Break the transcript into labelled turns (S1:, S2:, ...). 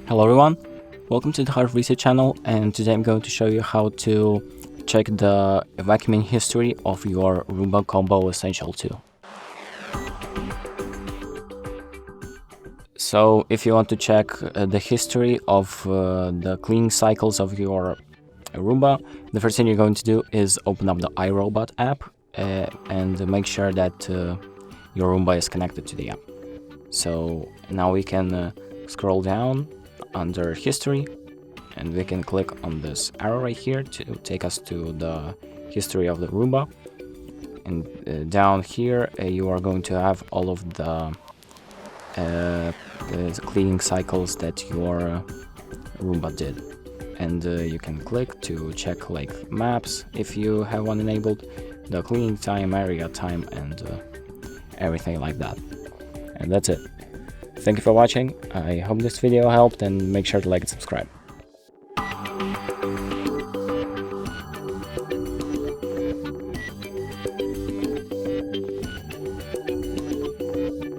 S1: Hello everyone, welcome to the HardReset channel, and today I'm going to show you how to check the vacuuming history of your Roomba Combo Essential 2. So if you want to check the history of the cleaning cycles of your Roomba, the first thing you're going to do is open up the iRobot app and make sure that your Roomba is connected to the app. So now we can scroll down under history, and we can click on this arrow right here to take us to the history of the Roomba. And down here you are going to have all of the cleaning cycles that your Roomba did, and you can click to check like maps if you have one enabled, the cleaning time, area time, and everything like that. And that's it. Thank you for watching. I hope this video helped, and make sure to like and subscribe.